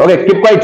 Okay, keep quiet,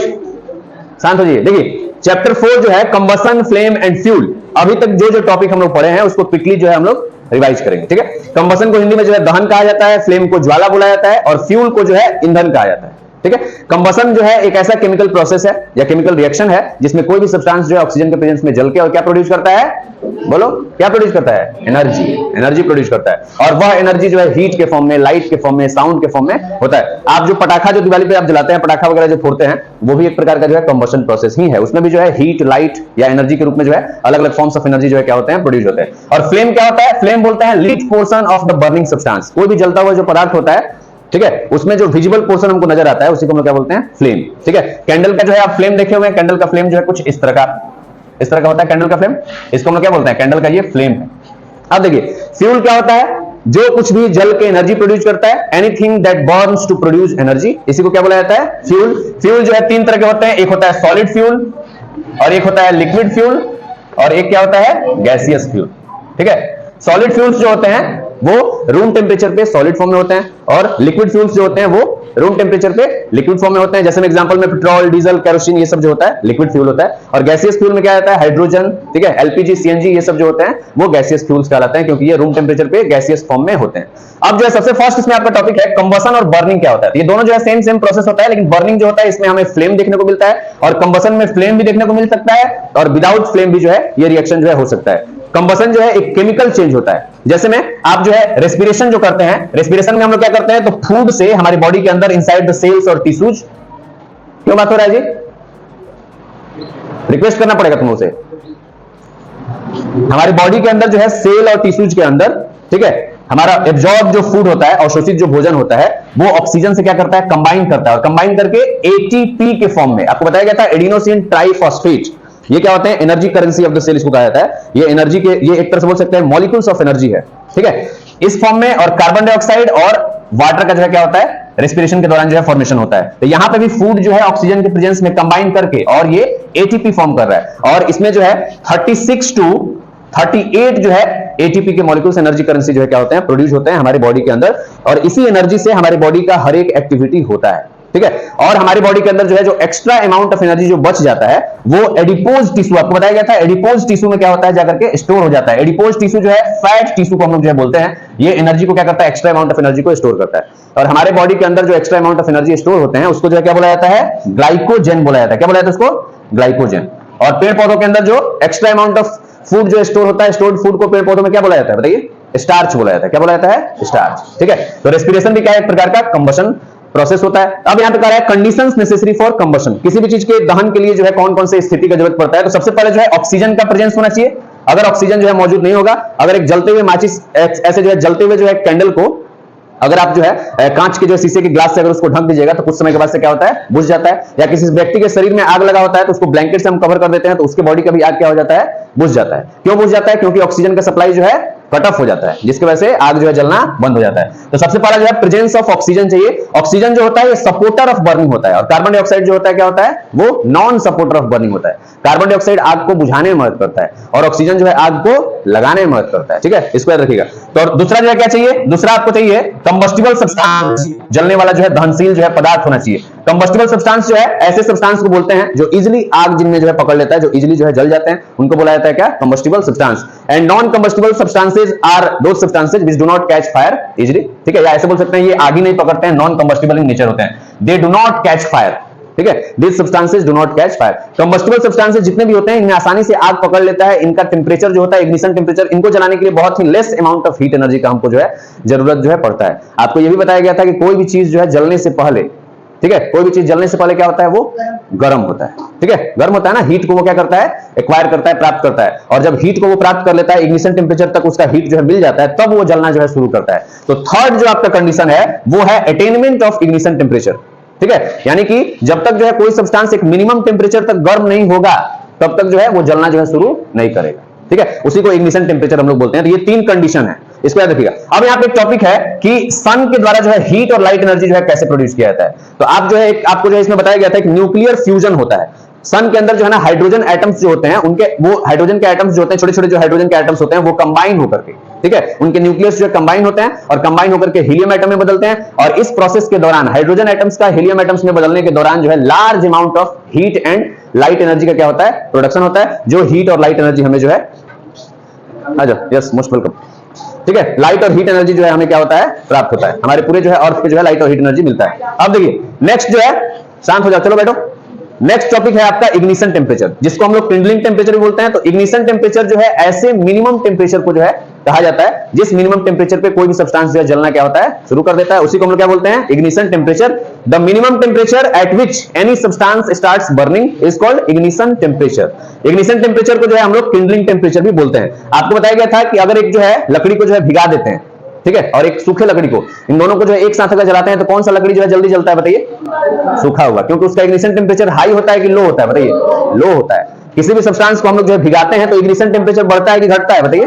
शांत हो जाइए। देखिए चैप्टर 4 जो है कंबसन, फ्लेम एंड फ्यूल, अभी तक जो जो टॉपिक हम लोग पढ़े हैं उसको क्विकली जो है हम लोग रिवाइज करेंगे। ठीक है, कंबसन को हिंदी में जो है दहन कहा जाता है, फ्लेम को ज्वाला बोला जाता है और फ्यूल को जो है ईंधन कहा जाता है। ठीक है, कंबसन जो है एक ऐसा केमिकल प्रोसेस है या केमिकल रिएक्शन है जिसमें कोई भी सब्सटेंस जो है ऑक्सीजन के प्रेजेंस में जल के और क्या प्रोड्यूस करता है, बोलो क्या प्रोड्यूस करता है, एनर्जी, एनर्जी प्रोड्यूस करता है। और वह एनर्जी जो है हीट के फॉर्म में, लाइट के फॉर्म में, साउंड के फॉर्म में होता है। आप जो पटाखा जो दिवाली पे आप जलाते हैं, पटाखा वगैरह जो फोड़ते हैं, वो भी एक प्रकार का जो है कंबशन प्रोसेस ही है। उसमें भी जो है हीट, लाइट या एनर्जी के रूप में जो है अलग अलग फॉर्म्स ऑफ एनर्जी जो है क्या होते हैं, प्रोड्यूस होते हैं। और फ्लेम क्या होता है, फ्लेम बोलते हैं least portion of the burning substance. कोई भी जलता हुआ जो पदार्थ होता है, ठीक है, उसमें जो विजिबल पोर्शन हमको नजर आता है उसी को हम क्या बोलते हैं, फ्लेम। ठीक है, कैंडल का जो है आप फ्लेम देखे हुए हैं, कैंडल का फ्लेम जो है कुछ इस तरह का होता है कैंडल का फ्लेम, इसको हम क्या बोलते हैं, कैंडल का ये फ्लेम है। अब देखिए फ्यूल क्या होता है, जो कुछ भी जल के एनर्जी प्रोड्यूस करता है, anything that burns to produce energy, इसी को क्या बोला जाता है, फ्यूल। फ्यूल जो है तीन तरह के होते हैं, एक होता है सॉलिड फ्यूल और एक होता है लिक्विड फ्यूल और एक क्या होता है, गैसियस फ्यूल। ठीक है, सॉलिड फ्यूल्स जो होते हैं वो रूम टेम्परेचर पे सॉलिड फॉर्म में होते हैं और लिक्विड फ्यूल्स जो होते हैं वो रूम टेम्परेचर पे लिक्विड फॉर्म में होते हैं। जैसे एग्जांपल में पेट्रोल, डीजल, केरोसिन, ये सब जो होता है लिक्विड फ्यूल होता है। और गैसियस फ्यूल में क्या आता है, हाइड्रोजन, ठीक है, एलपीजी, सीएनजी, ये सब जो होते हैं वो गैसियस फ्यूल्स कहलाते हैं क्योंकि ये रूम टेम्परेचर पे गैसियस फॉर्म में होते हैं। अब जो है सबसे फर्स्ट इसमें आपका टॉपिक है कंबसन और बर्निंग क्या होता है। ये दोनों जो है सेम प्रोसेस होता है, लेकिन बर्निंग जो होता है इसमें हमें फ्लेम देखने को मिलता है और कंबसन में फ्लेम भी देखने को मिल सकता है और विदाउट फ्लेम भी जो है ये रिएक्शन जो है हो सकता है। कंबसन जो है एक केमिकल चेंज होता है। जैसे में आप जो है रेस्पिरेशन जो करते हैं, रेस्पिरेशन में हम लोग क्या करते हैं, तो फूड से हमारी बॉडी के अंदर इनसाइड द सेल्स और टिश्यूज, क्यों बात हो रहा है जी, रिक्वेस्ट करना पड़ेगा तुम लोग से, हमारी बॉडी के अंदर जो है सेल और टिश्यूज के अंदर, ठीक है, हमारा एब्जॉर्ब जो फूड होता है, अवशोषित जो भोजन होता है, वो ऑक्सीजन से क्या करता है, कंबाइन करता है और कंबाइन करके एटीपी के फॉर्म में, आपको बताया गया था एडिनोसिन ट्राइफॉस्फेट, ये क्या होते हैं, energy currency of the cell इसको कहा जाता है। ये एनर्जी के, ये एक तरह से बोल सकते हैं मॉलिक्यूल्स ऑफ एनर्जी है। ठीक है, इस फॉर्म में और कार्बन डाइऑक्साइड और वाटर का जो है क्या होता है, रेस्पिरेशन के दौरान जो है फॉर्मेशन होता है। तो यहां पे भी फूड जो है ऑक्सीजन के प्रेजेंस में कंबाइन करके और ये एटीपी फॉर्म कर रहा है और इसमें जो है 36 to 38 जो है एटीपी के मॉलिक्यूल्स, एनर्जी करेंसी जो है क्या होते हैं, प्रोड्यूस होते हैं हमारी बॉडी के अंदर और इसी एनर्जी से हमारी बॉडी का हर एक एक्टिविटी होता है। ठीक है, और हमारी बॉडी के अंदर जो है जो एक्स्ट्रा अमाउंट ऑफ एनर्जी जो बच जाता है वो एडिपोज टिश्यू, आपको बताया गया था एडिपोज टिश्यू में क्या होता है, जाकर के स्टोर हो जाता है। एडिपोज टिश्यू जो है फैट टिश्यू को हम लोग जो है बोलते हैं, ये एनर्जी को क्या करता है, एक्स्ट्रा अमाउंट ऑफ एनर्जी को स्टोर करता है। और हमारे बॉडी के अंदर जो extra amount of energy store होते हैं उसको जो है क्या बोला जाता है, ग्लाइकोजन बोला जाता है। क्या बोला जाता है उसको, ग्लाइकोजन। और पेड़ पौधों के अंदर जो एक्स्ट्रा अमाउंट ऑफ फूड जो स्टोर होता है, स्टोर्ड फूड को पेड़ पौधों में क्या बोला जाता है, बताइए, स्टार्च बोला जाता है। क्या बोला जाता है, स्टार्च। ठीक है, तो रेस्पिरेशन भी क्या है, एक प्रकार का कंबशन प्रोसेस होता है। अब यहां पे कह रहा है कंडीशंस नेसेसरी फॉर कंबशन, किसी भी चीज के दहन के लिए जो है कौन कौन से स्थिति की जरूरत पड़ता है। तो सबसे पहले जो है ऑक्सीजन का प्रेजेंस होना चाहिए। अगर ऑक्सीजन जो है मौजूद नहीं होगा, अगर एक जलते हुए माचिस ऐसे जो है जलते हुए जो है कैंडल को अगर आप जो है कांच के जो शीशे के ग्लास से अगर उसको ढक दीजिएगा तो कुछ समय के बाद से क्या होता है, बुझ जाता है। या किसी व्यक्ति के शरीर में आग लगा होता है तो उसको ब्लैंकेट से हम कवर कर देते हैं तो उसके बॉडी का भी आग क्या हो जाता है, बुझ जाता है। क्यों बुझ जाता है, क्योंकि ऑक्सीजन का सप्लाई जो है कट ऑफ हो जाता है, जिसकी वजह से आग जो है जलना बंद हो जाता है। तो सबसे पहला जो है प्रेजेंस ऑफ ऑक्सीजन चाहिए। ऑक्सीजन जो होता है ये सपोर्टर ऑफ बर्निंग होता है और कार्बन डाइऑक्साइड जो होता है क्या होता है, वो नॉन सपोर्टर ऑफ बर्निंग होता है। कार्बन डाइऑक्साइड आग को बुझाने में मदद करता है और ऑक्सीजन जो है आग को लगाने में मदद करता है। ठीक है, इसको याद रखिएगा। तो दूसरा जो है क्या चाहिए, दूसरा आपको चाहिए कंबस्टिबल सब्सटेंस, जलने वाला जो है दहनशील जो है पदार्थ होना चाहिए। कंबस्टिबल सब्सटेंस जो है ऐसे सब्सटेंस को बोलते हैं जो इजीली आग जिनमें जो है पकड़ लेता है, जो इजीली जो है जल जाते हैं, उनको बोला जाता है क्या, combustible substance. And non combustible substances are those substances which do not catch fire easily. ठीक है, या ऐसे बोल सकते हैं ये आग ही नहीं पकड़ते हैं, नॉन कंबस्टिबल इन नेचर होते हैं, they do not catch fire. ठीक है, these substances do not catch fire। Combustible substances जितने भी होते हैं इनमें आसानी से आग पकड़ लेता है। इनका टेम्परेचर जो होता है, इग्निशन टेम्परेचर, इनको जलाने के लिए बहुत ही less amount of heat energy का हमको जो है जरूरत जो है पड़ता है। आपको यह भी बताया गया था कि कोई भी चीज जो है जलने से पहले, ठीक है, कोई भी चीज जलने से पहले क्या होता है, वो गर्म होता है। ठीक है, गर्म होता है ना, हीट को वो क्या करता है, एक्वायर करता है, प्राप्त करता है। और जब हीट को वो प्राप्त कर लेता है, इग्निशन टेम्परेचर तक उसका हीट जो है मिल जाता है, तब वो जलना जो है शुरू करता है। तो थर्ड जो आपका कंडीशन है वो है अटेनमेंट ऑफ इग्निशन टेम्परेचर। ठीक है, यानी कि जब तक जो है कोई सब्सटेंस एक मिनिमम टेम्परेचर तक गर्म नहीं होगा तब तक जो है वो जलना जो है शुरू नहीं करेगा। ठीक है, उसी को इग्निशन टेम्परेचर हम लोग बोलते हैं। तो ये तीन कंडीशन है, इसको याद रखिएगा। अब यहाँ पे एक टॉपिक है कि सन के द्वारा जो है हीट और लाइट एनर्जी जो है कैसे प्रोड्यूस किया जाता है। तो आप जो है आपको जो है इसमें बताया गया था कि न्यूक्लियर फ्यूजन होता है। सन के अंदर जो है ना हाइड्रोजन एटम्स जो होते हैं, उनके वो हाइड्रोजन के एटम्स जो होते हैं, छोटे छोटे जो हाइड्रोजन के एटम्स होते हैं, वो कंबाइन होकर के, ठीक है, उनके न्यूक्लियस जो है कंबाइन होते हैं और कंबाइन होकर के हीलियम एटम में बदलते हैं। और इस प्रोसेस के दौरान हाइड्रोजन एटम्स का हीलियम एटम्स में बदलने के दौरान जो है large amount of heat and light energy का क्या होता है, प्रोडक्शन होता है, जो हीट और लाइट एनर्जी हमें जो है, यस मोस्ट वेलकम, ठीक है, लाइट और हीट एनर्जी जो है हमें क्या होता है, प्राप्त होता है, हमारे पूरे जो है अर्थ पे जो है लाइट और हीट एनर्जी मिलता है। अब देखिए नेक्स्ट जो है, शांत हो जाओ, चलो बैठो। नेक्स्ट टॉपिक है आपका इग्निशन टेम्परेचर, जिसको हम लोग किंडलिंग टेम्परेचर भी बोलते हैं। तो इग्निशन टेम्परेचर जो है ऐसे मिनिमम टेम्परेचर को जो है कहा जाता है जिस मिनिमम टेम्परेचर पे कोई भी सब्सटेंस जो है जलना क्या होता है, शुरू कर देता है, उसी को हम लोग क्या बोलते हैं, ignition temperature. The minimum temperature at which any substance starts burning is called ignition temperature. Ignition temperature को जो है हम लोग किंडलिंग टेम्परेचर भी बोलते हैं। आपको बताया गया था कि अगर एक जो है लकड़ी को जो है भिगा देते हैं, ठीक है, और एक सूखे लकड़ी को, इन दोनों को जो है एक साथ अगर जलाते हैं तो कौन सा लकड़ी जो है जल्दी जलता है, बताइए, सूखा हुआ, क्योंकि उसका इग्निशन टेम्परेचर हाई होता है कि लो होता है, बताइए, लो होता है। किसी भी सब्सटेंस को हम लोग जो है भिगाते हैं तो इग्निशन टेम्परेचर बढ़ता है कि घटता है, बताइए,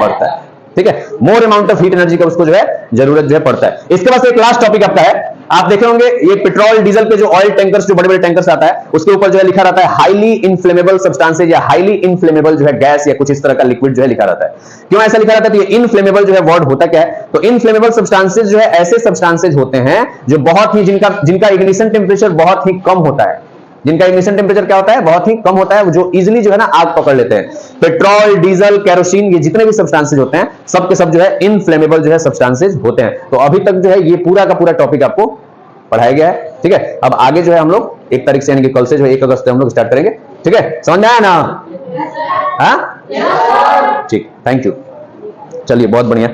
बढ़ता है, ठीक है, more amount of heat energy का उसको जो है जरूरत जो है पड़ता है। इसके बाद एक लास्ट टॉपिक आपका है, आप देखे होंगे ये पेट्रोल डीजल के जो ऑयल टैंकर्स, जो बड़े बड़े टैंकर्स आता है, उसके ऊपर जो है लिखा रहता है हाईली इनफ्लेमेबल सब्सटेंसेज या हाईली इनफ्लेमेबल जो है गैस या कुछ इस तरह का लिक्विड जो है लिखा रहता है। क्यों ऐसा लिखा रहता है, तो ये इनफ्लेमेबल जो है वर्ड होता क्या है, तो इनफ्लेमेबल सब्सटेंसेज जो है ऐसे सब्सटेंसेज होते हैं जो बहुत ही जिनका इग्निशन टेम्परेचर बहुत ही कम होता है, जिनका इग्निशन टेम्परेचर क्या होता है, बहुत ही कम होता है, जो इजीली जो है ना आग पकड़ लेते हैं। पेट्रोल, डीजल, केरोसिन, ये जितने भी सब्सटेंसेज होते हैं सब के सब जो है इनफ्लेमेबल जो है सब्सटेंसेज होते हैं। तो अभी तक जो है ये पूरा का पूरा टॉपिक आपको पढ़ाया गया है, ठीक है। अब आगे जो है हम लोग 1 तारीख से यानी कि कल से जो है 1 अगस्त से हम लोग स्टार्ट करेंगे, ठीक है, समझ में आया ना? हाँ, ठीक, थैंक यू, चलिए बहुत बढ़िया।